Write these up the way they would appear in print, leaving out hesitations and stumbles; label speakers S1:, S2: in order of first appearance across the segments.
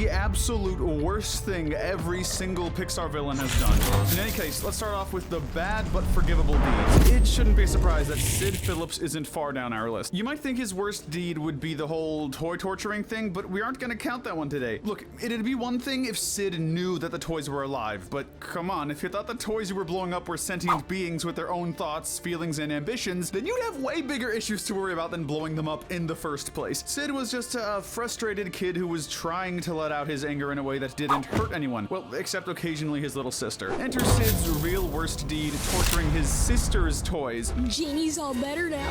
S1: The absolute worst thing every single Pixar villain has done. In any case, let's start off with the bad but forgivable deeds. It shouldn't be a surprise that Sid Phillips isn't far down our list. You might think his worst deed would be the whole toy torturing thing, but we aren't gonna count that one today. Look, it'd be one thing if Sid knew that the toys were alive, but come on, if you thought the toys you were blowing up were sentient beings with their own thoughts, feelings, and ambitions, then you'd have way bigger issues to worry about than blowing them up in the first place. Sid was just a frustrated kid who was trying to let out his anger in a way that didn't hurt anyone. Well, except occasionally his little sister. Enter Sid's real worst deed, torturing his sister's toys.
S2: Jeannie's all better now.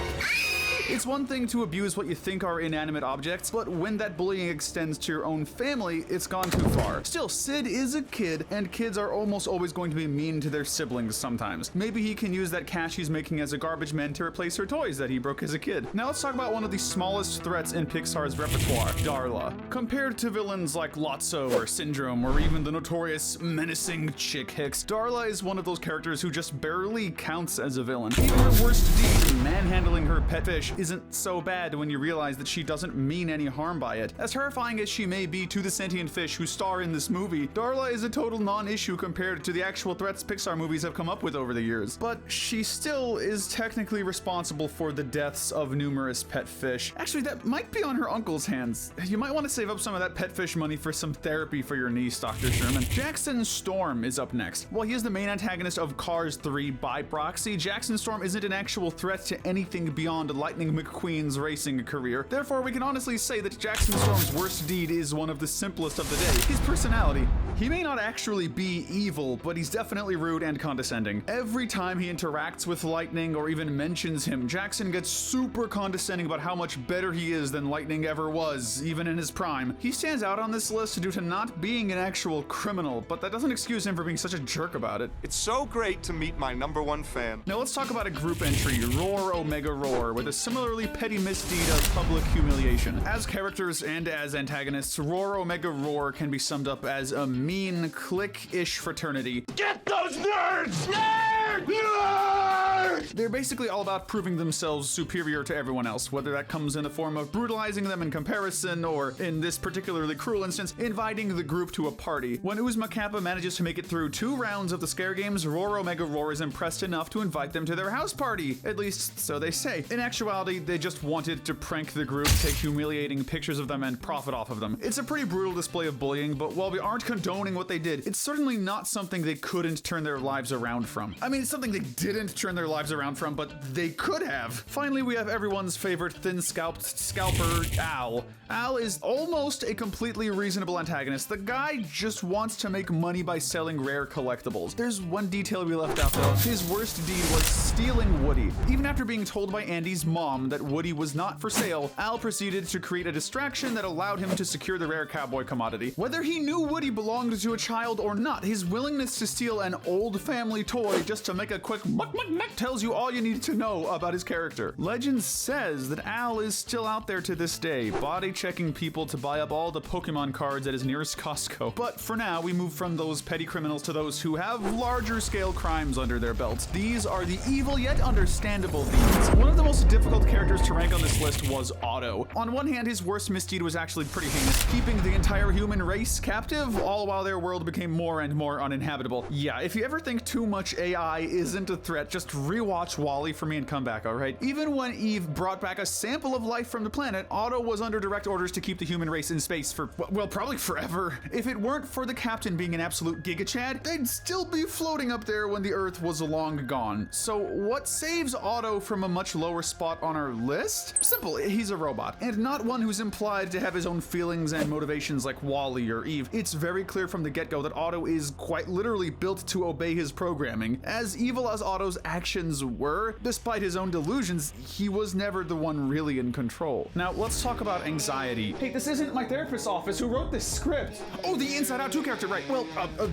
S1: It's one thing to abuse what you think are inanimate objects, but when that bullying extends to your own family, it's gone too far. Still, Sid is a kid, and kids are almost always going to be mean to their siblings sometimes. Maybe he can use that cash he's making as a garbage man to replace her toys that he broke as a kid. Now let's talk about one of the smallest threats in Pixar's repertoire, Darla. Compared to villains like Lotso or Syndrome, or even the notorious menacing Chick Hicks, Darla is one of those characters who just barely counts as a villain. Even her worst deed, manhandling her pet fish, isn't so bad when you realize that she doesn't mean any harm by it. As terrifying as she may be to the sentient fish who star in this movie, Darla is a total non-issue compared to the actual threats Pixar movies have come up with over the years. But she still is technically responsible for the deaths of numerous pet fish. Actually, that might be on her uncle's hands. You might want to save up some of that pet fish money for some therapy for your niece, Dr. Sherman. Jackson Storm is up next. While he is the main antagonist of Cars 3 by proxy, Jackson Storm isn't an actual threat to anything beyond Lightning McQueen's racing career. Therefore, we can honestly say that Jackson Storm's worst deed is one of the simplest of the day. His personality. He may not actually be evil, but he's definitely rude and condescending. Every time he interacts with Lightning or even mentions him, Jackson gets super condescending about how much better he is than Lightning ever was, even in his prime. He stands out on this list due to not being an actual criminal, but that doesn't excuse him for being such a jerk about it.
S3: It's so great to meet my #1 fan.
S1: Now let's talk about a group entry, Roar Omega Roar, with a similarly petty misdeed of public humiliation. As characters and as antagonists, Roar Omega Roar can be summed up as a mean, clique-ish fraternity.
S3: Get those nerds! Nerds! Nerds!
S1: They're basically all about proving themselves superior to everyone else, whether that comes in the form of brutalizing them in comparison, or, in this particularly cruel instance, inviting the group to a party. When Uzma Kappa manages to make it through 2 rounds of the Scare Games, Roar Omega Roar is impressed enough to invite them to their house party. At least, so they say. In actuality, they just wanted to prank the group, take humiliating pictures of them, and profit off of them. It's a pretty brutal display of bullying, but while we aren't condoning what they did, it's certainly not something they couldn't turn their lives around from. I mean, it's something they didn't turn their lives around from, but they could have. Finally, we have everyone's favorite thin-scalped scalper, Al. Al is almost a completely reasonable antagonist. The guy just wants to make money by selling rare collectibles. There's one detail we left out though. His worst deed was stealing Woody. Even after being told by Andy's mom that Woody was not for sale, Al proceeded to create a distraction that allowed him to secure the rare cowboy commodity. Whether he knew Woody belonged to a child or not, his willingness to steal an old family toy just to make a quick muck muck muck tells you all you need to know about his character. Legend says that Al is still out there to this day, body checking people to buy up all the Pokemon cards at his nearest Costco. But for now, we move from those petty criminals to those who have larger scale crimes under their belts. These are the evil yet understandable deeds. One of the most difficult characters to rank on this list was Otto. On one hand, his worst misdeed was actually pretty heinous, keeping the entire human race captive, all while their world became more and more uninhabitable. Yeah, if you ever think too much AI isn't a threat, just rewatch WALL-E for me and come back, alright? Even when Eve brought back a sample of life from the planet, Otto was under direct orders to keep the human race in space for, well, probably forever. If it weren't for the captain being an absolute giga-chad, they'd still be floating up there when the Earth was long gone. So what saves Otto from a much lower spot on our list? Simple, he's a robot, and not one who's implied to have his own feelings and motivations like WALL-E or Eve. It's very clear from the get-go that Otto is quite literally built to obey his programming. As evil as Otto's actions were, despite his own delusions, he was never the one really in control. Now, let's talk about anxiety. Hey, this isn't my therapist's office. Who wrote this script? Oh, the Inside Out 2 character, right. Well,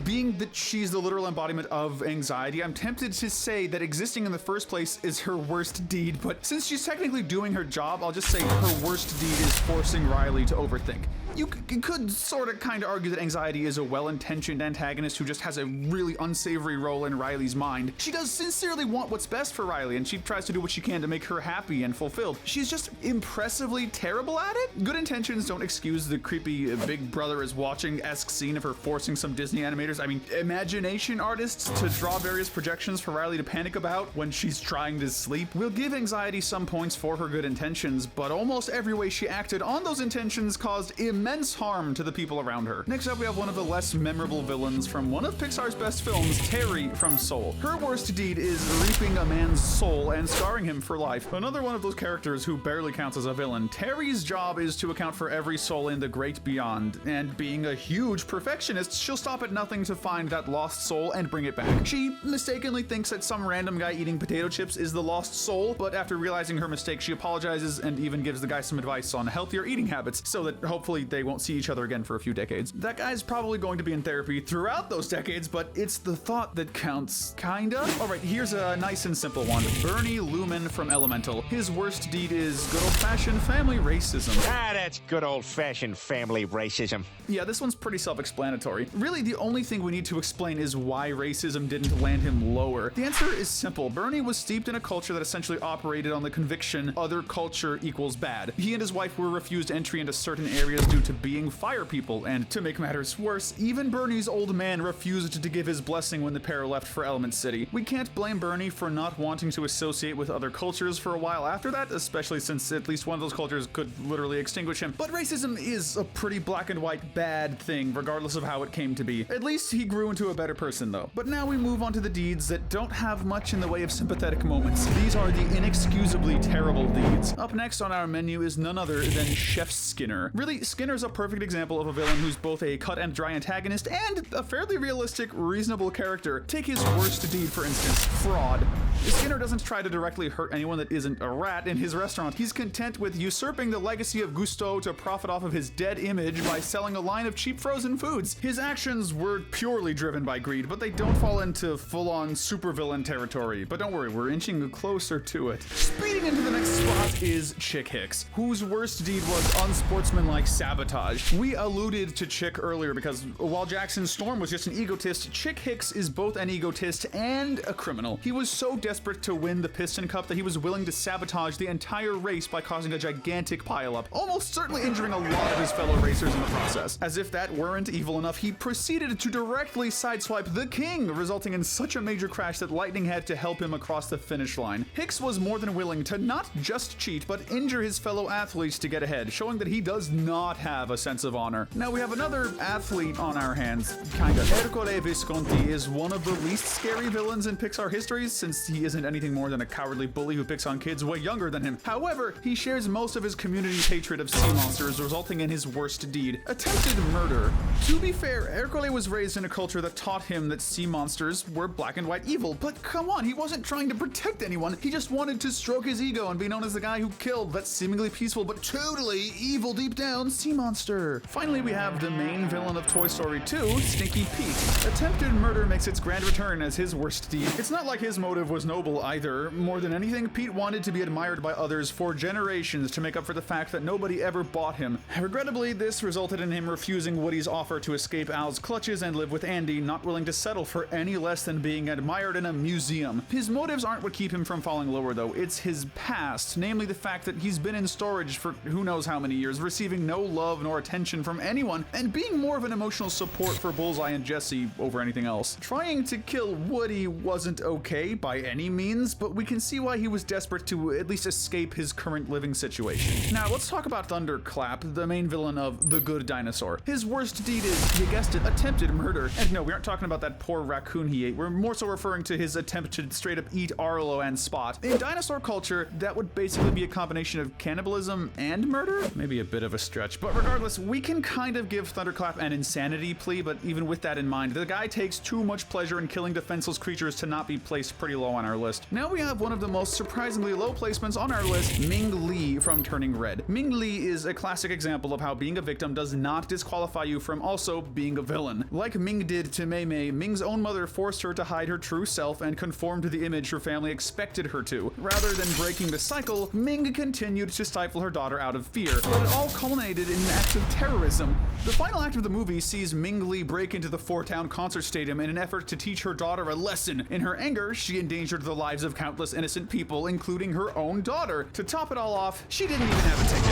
S1: being that she's the literal embodiment of anxiety, I'm tempted to say that existing in the first place is her worst deed, but since she's technically doing her job, I'll just say her worst deed is forcing Riley to overthink. You could sort of kind of argue that Anxiety is a well-intentioned antagonist who just has a really unsavory role in Riley's mind. She does sincerely want what's best for Riley, and she tries to do what she can to make her happy and fulfilled. She's just impressively terrible at it. Good intentions don't excuse the creepy Big Brother is watching-esque scene of her forcing some Disney animators, imagination artists, to draw various projections for Riley to panic about when she's trying to sleep. We'll give Anxiety some points for her good intentions, but almost every way she acted on those intentions caused immense harm to the people around her. Next up, we have one of the less memorable villains from one of Pixar's best films, Terry from Soul. Her worst deed is reaping a man's soul and scarring him for life. Another one of those characters who barely counts as a villain. Terry's job is to account for every soul in the great beyond, and being a huge perfectionist, she'll stop at nothing to find that lost soul and bring it back. She mistakenly thinks that some random guy eating potato chips is the lost soul, but after realizing her mistake, she apologizes and even gives the guy some advice on healthier eating habits so that hopefully they won't see each other again for a few decades. That guy's probably going to be in therapy throughout those decades, but it's the thought that counts, kinda. Alright, here's a nice and simple one. Bernie Lumen from Elemental. His worst deed is good old-fashioned family racism.
S2: That's good old-fashioned family racism.
S1: Yeah, this one's pretty self-explanatory. Really, the only thing we need to explain is why racism didn't land him lower. The answer is simple. Bernie was steeped in a culture that essentially operated on the conviction other culture equals bad. He and his wife were refused entry into certain areas due to being fire people, and to make matters worse, even Bernie's old man refused to give his blessing when the pair left for Element City. We can't blame Bernie for not wanting to associate with other cultures for a while after that, especially since at least one of those cultures could literally extinguish him. But racism is a pretty black and white bad thing, regardless of how it came to be. At least he grew into a better person, though. But now we move on to the deeds that don't have much in the way of sympathetic moments. These are the inexcusably terrible deeds. Up next on our menu is none other than Chef Skinner. Really, Skinner's a perfect example of a villain who's both a cut and dry antagonist and a fairly realistic, reasonable character. Take his worst deed, for instance, fraud. Skinner doesn't try to directly hurt anyone that isn't a rat in his restaurant. He's content with usurping the legacy of Gusteau to profit off of his dead image by selling a line of cheap frozen foods. His actions were purely driven by greed, but they don't fall into full-on supervillain territory. But don't worry, we're inching closer to it. Speeding into the next spot is Chick Hicks, whose worst deed was unsportsmanlike sabotage. We alluded to Chick earlier because while Jackson Storm was just an egotist, Chick Hicks is both an egotist and a criminal. He was so desperate to win the Piston Cup that he was willing to sabotage the entire race by causing a gigantic pileup, almost certainly injuring a lot of his fellow racers in the process. As if that weren't evil enough, he proceeded to directly sideswipe the king, resulting in such a major crash that Lightning had to help him across the finish line. Hicks was more than willing to not just cheat, but injure his fellow athletes to get ahead, showing that he does not have a sense of honor. Now we have another athlete on our hands, kinda. Ero Visconti is one of the least scary villains in Pixar history, since he isn't anything more than a cowardly bully who picks on kids way younger than him. However, he shares most of his community's hatred of sea monsters, resulting in his worst deed, attempted murder. To be fair, Ercole was raised in a culture that taught him that sea monsters were black and white evil, but come on, he wasn't trying to protect anyone, he just wanted to stroke his ego and be known as the guy who killed that seemingly peaceful but totally evil deep down sea monster. Finally, we have the main villain of Toy Story 2, Stinky Pete. Attempted murder makes its grand return as his worst deed. It's not like his motive was noble either. More than anything, Pete wanted to be admired by others for generations to make up for the fact that nobody ever bought him. Regrettably, this resulted in him refusing Woody's offer to escape Al's clutches and live with Andy, not willing to settle for any less than being admired in a museum. His motives aren't what keep him from falling lower though, it's his past, namely the fact that he's been in storage for who knows how many years, receiving no love nor attention from anyone, and being more of an emotional support for Bullseye and Jesse over anything else. Trying to kill Woody wasn't okay by any means, but we can see why he was desperate to at least escape his current living situation. Now let's talk about Thunderclap, the main villain of The Good Dinosaur. His worst deed is, you guessed it, attempted murder. And no, we aren't talking about that poor raccoon he ate, we're more so referring to his attempt to straight up eat Arlo and Spot. In dinosaur culture, that would basically be a combination of cannibalism and murder? Maybe a bit of a stretch, but regardless, we can kind of give Thunderclap an insanity plea, but even with that in mind, the guy takes too much pleasure in killing defenseless creatures to not be placed pretty low on our list. Now we have one of the most surprisingly low placements on our list, Ming Lee from Turning Red. Ming Lee is a classic example of how being a victim does not disqualify you from also being a villain. Like Ming did to Mei Mei, Ming's own mother forced her to hide her true self and conform to the image her family expected her to. Rather than breaking the cycle, Ming continued to stifle her daughter out of fear, but it all culminated in in an act of terrorism. The final act of the movie sees Ming Lee break into the Four-Town concert stadium in an effort to teach her daughter a lesson. In her anger, she endangered the lives of countless innocent people, including her own daughter. To top it all off, she didn't even have a ticket.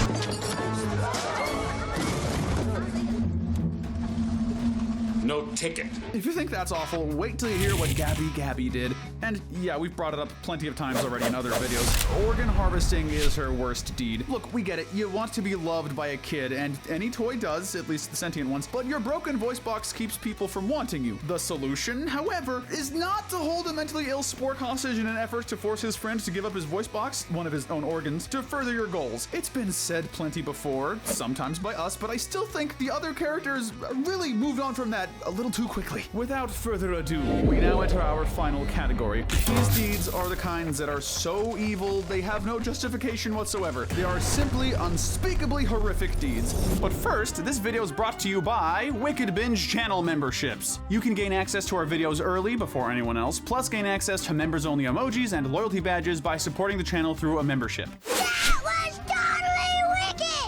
S4: No ticket.
S1: If you think that's awful, wait till you hear what Gabby did. And yeah, we've brought it up plenty of times already in other videos. Organ harvesting is her worst deed. Look, we get it. You want to be loved by a kid, and any toy does, at least the sentient ones, but your broken voice box keeps people from wanting you. The solution, however, is not to hold a mentally ill sport hostage in an effort to force his friend to give up his voice box, one of his own organs, to further your goals. It's been said plenty before, sometimes by us, but I still think the other characters really moved on from that a little too quickly. Without further ado, we now enter our final category. These deeds are the kinds that are so evil they have no justification whatsoever. They are simply unspeakably horrific deeds. But first, this video is brought to you by Wicked Binge channel memberships. You can gain access to our videos early before anyone else, plus gain access to members-only emojis and loyalty badges by supporting the channel through a membership.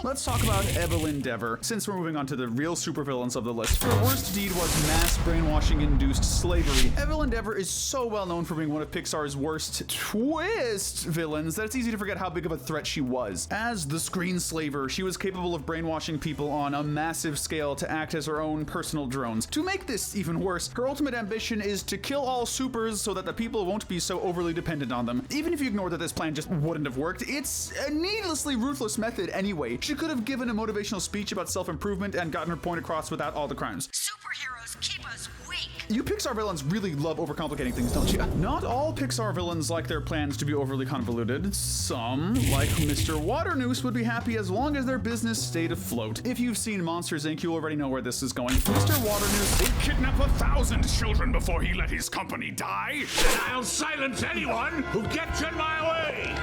S1: Let's talk about Evelyn Dever, since we're moving on to the real supervillains of the list. Her worst deed was mass brainwashing-induced slavery. Evelyn Dever is so well known for being one of Pixar's worst twist villains that it's easy to forget how big of a threat she was. As the screenslaver, she was capable of brainwashing people on a massive scale to act as her own personal drones. To make this even worse, her ultimate ambition is to kill all supers so that the people won't be so overly dependent on them. Even if you ignore that this plan just wouldn't have worked, it's a needlessly ruthless method anyway. She could have given a motivational speech about self-improvement and gotten her point across without all the crimes.
S5: Superheroes keep us weak.
S1: You Pixar villains really love overcomplicating things, don't you? Not all Pixar villains like their plans to be overly convoluted. Some, like Mr. Waternoose, would be happy as long as their business stayed afloat. If you've seen Monsters, Inc., you already know where this is going. Mr. Waternoose
S4: He'd kidnap 1,000 children before he let his company die, and I'll silence anyone who gets in my way.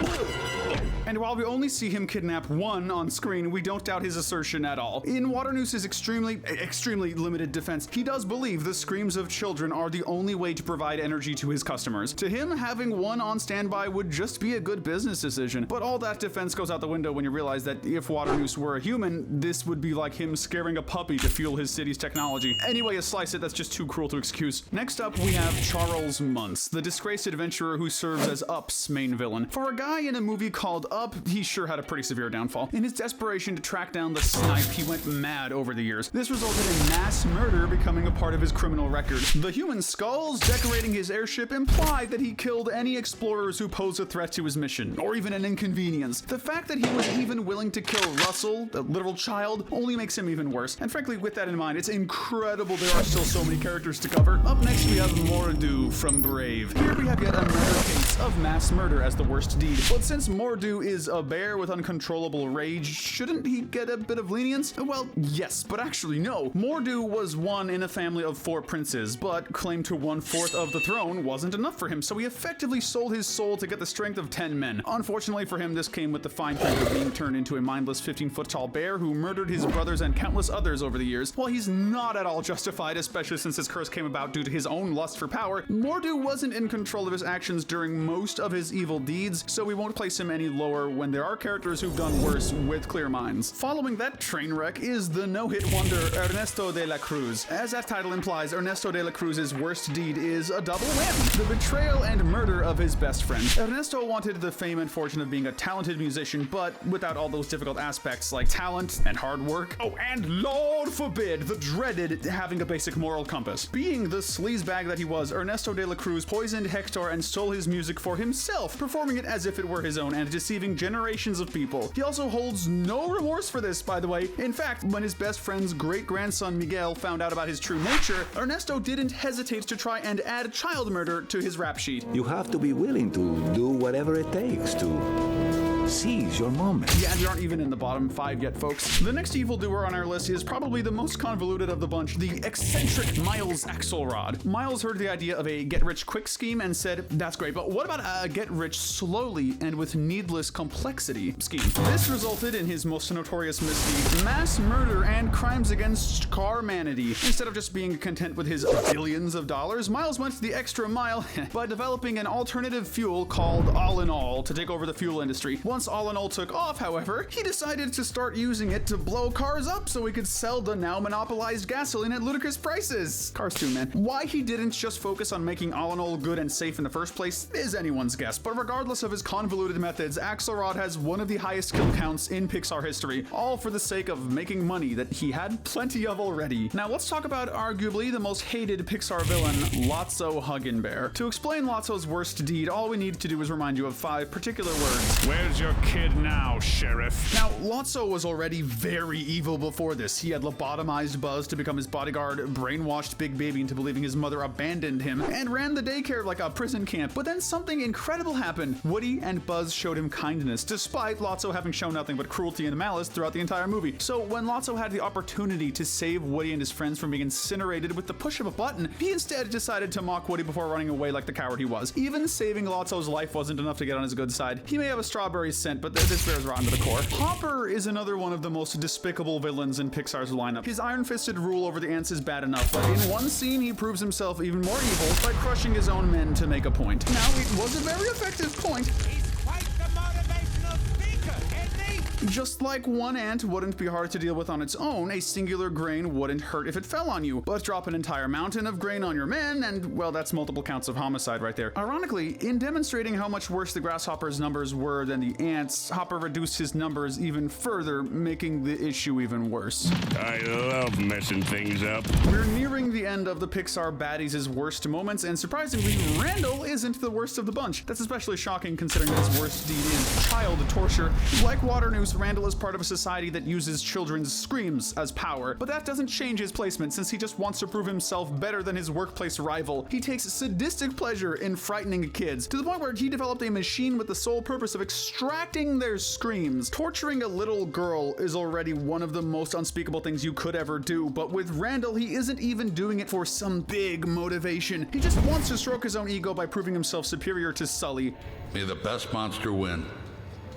S1: And while we only see him kidnap one on screen, we don't doubt his assertion at all. In Waternoose's extremely limited defense, he does believe the screams of children are the only way to provide energy to his customers. To him, having one on standby would just be a good business decision. But all that defense goes out the window when you realize that if Waternoose were a human, this would be like him scaring a puppy to fuel his city's technology. Anyway, a slice it, that's just too cruel to excuse. Next up, we have Charles Muntz, the disgraced adventurer who serves as Up's main villain. For a guy in a movie called Up, he sure had a pretty severe downfall. In his desperation to track down the snipe, he went mad over the years. This resulted in mass murder becoming a part of his criminal record. The human skulls decorating his airship implied that he killed any explorers who posed a threat to his mission, or even an inconvenience. The fact that he was even willing to kill Russell, a literal child, only makes him even worse. And frankly, with that in mind, it's incredible there are still so many characters to cover. Up next, we have Mordu from Brave. Here we have yet another case of mass murder as the worst deed. But since Mordu is a bear with uncontrollable rage, shouldn't he get a bit of lenience? Well, yes, but actually no. Mordu was one in a family of 4 princes, but claimed to 1/4 of the throne wasn't enough for him, so he effectively sold his soul to get the strength of 10 men. Unfortunately for him, this came with the fine print of being turned into a mindless 15-foot tall bear who murdered his brothers and countless others over the years. While he's not at all justified, especially since his curse came about due to his own lust for power, Mordu wasn't in control of his actions during most of his evil deeds, so we won't place him any lower when there are characters who've done worse with clear minds. Following that train wreck is the no-hit wonder Ernesto de la Cruz. As that title implies, Ernesto de la Cruz's worst deed is a double whammy: the betrayal and murder of his best friend. Ernesto wanted the fame and fortune of being a talented musician, but without all those difficult aspects like talent and hard work. Oh, and Lord forbid, the dreaded having a basic moral compass. Being the sleazebag that he was, Ernesto de la Cruz poisoned Hector and stole his music for himself, performing it as if it were his own and deceiving generations of people. He also holds no remorse for this, by the way. In fact, when his best friend's great-grandson Miguel found out about his true nature, Ernesto didn't hesitate to try and add child murder to his rap sheet.
S6: You have to be willing to do whatever it takes to seize your moment.
S1: Yeah, and you aren't even in the bottom 5 yet, folks. The next evildoer on our list is probably the most convoluted of the bunch, the eccentric Miles Axelrod. Miles heard the idea of a get-rich-quick scheme and said, that's great, but what about a get-rich-slowly and with needless complexity scheme? This resulted in his most notorious misdeed, mass murder and crimes against carmanity. Instead of just being content with his billions of dollars, Miles went the extra mile by developing an alternative fuel called All in All to take over the fuel industry. Once all in all took off, however, he decided to start using it to blow cars up so he could sell the now monopolized gasoline at ludicrous prices. Cars too, man. Why he didn't just focus on making all in all good and safe in the first place is anyone's guess, but regardless of his convoluted methods, Axelrod has one of the highest kill counts in Pixar history, all for the sake of making money that he had plenty of already. Now let's talk about arguably the most hated Pixar villain, Lotso Hugginbear. To explain Lotso's worst deed, all we need to do is remind you of 5 particular words.
S4: Where's your kid now, Sheriff?
S1: Now, Lotso was already very evil before this. He had lobotomized Buzz to become his bodyguard, brainwashed Big Baby into believing his mother abandoned him, and ran the daycare like a prison camp. But then something incredible happened. Woody and Buzz showed him kindness, despite Lotso having shown nothing but cruelty and malice throughout the entire movie. So when Lotso had the opportunity to save Woody and his friends from being incinerated with the push of a button, he instead decided to mock Woody before running away like the coward he was. Even saving Lotso's life wasn't enough to get on his good side. He may have a strawberry scent, but this bear's rotten to the core. Hopper is another one of the most despicable villains in Pixar's lineup. His iron-fisted rule over the ants is bad enough, but in one scene he proves himself even more evil by crushing his own men to make a point. Now, it was a very effective point.
S7: He's quite the motivational speaker, isn't he?
S1: Just like one ant wouldn't be hard to deal with on its own, a singular grain wouldn't hurt if it fell on you. But drop an entire mountain of grain on your men, and well, that's multiple counts of homicide right there. Ironically, in demonstrating how much worse the grasshopper's numbers were than the ants, Hopper reduced his numbers even further, making the issue even worse.
S4: I love messing things up.
S1: We're nearing the end of the Pixar baddies' worst moments, and surprisingly, Randall isn't the worst of the bunch. That's especially shocking considering that his worst deed is child torture. Like Waternoose, Randall is part of a society that uses children's screams as power, but that doesn't change his placement since he just wants to prove himself better than his workplace rival. He takes sadistic pleasure in frightening kids, to the point where he developed a machine with the sole purpose of extracting their screams. Torturing a little girl is already one of the most unspeakable things you could ever do, but with Randall, he isn't even doing it for some big motivation. He just wants to stroke his own ego by proving himself superior to Sully.
S8: May the best monster win.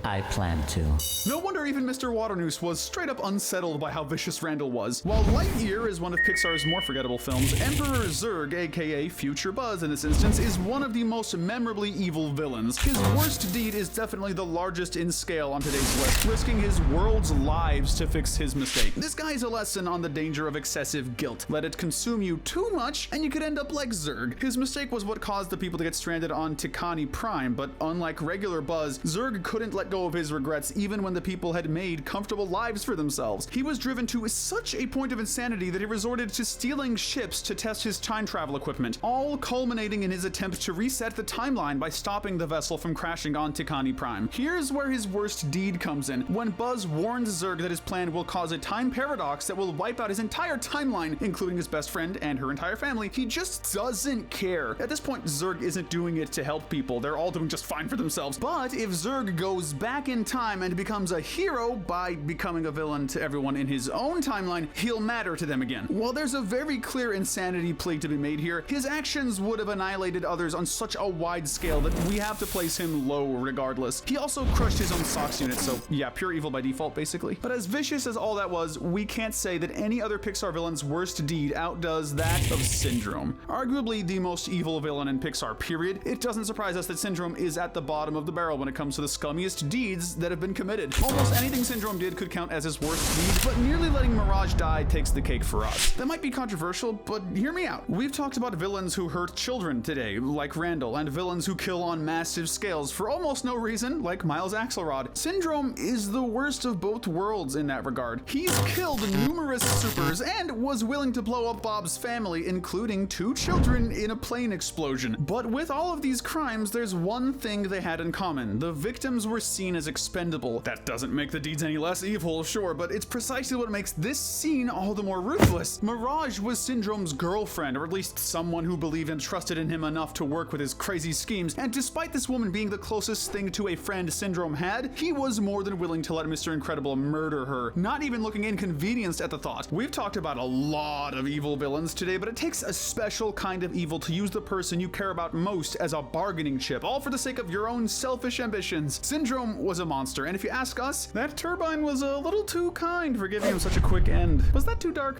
S9: I plan to.
S1: No wonder even Mr. Waternoose was straight up unsettled by how vicious Randall was. While Lightyear is one of Pixar's more forgettable films, Emperor Zurg, aka Future Buzz in this instance, is one of the most memorably evil villains. His worst deed is definitely the largest in scale on today's list, risking his world's lives to fix his mistake. This guy's a lesson on the danger of excessive guilt. Let it consume you too much and you could end up like Zurg. His mistake was what caused the people to get stranded on Tikani Prime, but unlike regular Buzz, Zurg couldn't let go of his regrets even when the people had made comfortable lives for themselves. He was driven to such a point of insanity that he resorted to stealing ships to test his time travel equipment, all culminating in his attempt to reset the timeline by stopping the vessel from crashing on Tikani Prime. Here's where his worst deed comes in. When Buzz warns Zurg that his plan will cause a time paradox that will wipe out his entire timeline, including his best friend and her entire family, he just doesn't care. At this point, Zurg isn't doing it to help people. They're all doing just fine for themselves. But if Zurg goes back in time and becomes a hero by becoming a villain to everyone in his own timeline, he'll matter to them again. While there's a very clear insanity plea to be made here, his actions would have annihilated others on such a wide scale that we have to place him low regardless. He also crushed his own socks unit, so yeah, pure evil by default basically. But as vicious as all that was, we can't say that any other Pixar villain's worst deed outdoes that of Syndrome. Arguably the most evil villain in Pixar, period. It doesn't surprise us that Syndrome is at the bottom of the barrel when it comes to the scummiest deeds that have been committed. Almost anything Syndrome did could count as his worst deed, but nearly letting Mirage die takes the cake for us. That might be controversial, but hear me out. We've talked about villains who hurt children today, like Randall, and villains who kill on massive scales for almost no reason, like Miles Axelrod. Syndrome is the worst of both worlds in that regard. He's killed numerous supers and was willing to blow up Bob's family, including 2 children, in a plane explosion. But with all of these crimes, there's one thing they had in common. The victims were seen as expendable. That doesn't make the deeds any less evil, sure, but it's precisely what makes this scene all the more ruthless. Mirage was Syndrome's girlfriend, or at least someone who believed and trusted in him enough to work with his crazy schemes, and despite this woman being the closest thing to a friend Syndrome had, he was more than willing to let Mr. Incredible murder her, not even looking inconvenienced at the thought. We've talked about a lot of evil villains today, but it takes a special kind of evil to use the person you care about most as a bargaining chip, all for the sake of your own selfish ambitions. Syndrome was a monster, and if you ask us, that turbine was a little too kind for giving him such a quick end. Was that too dark?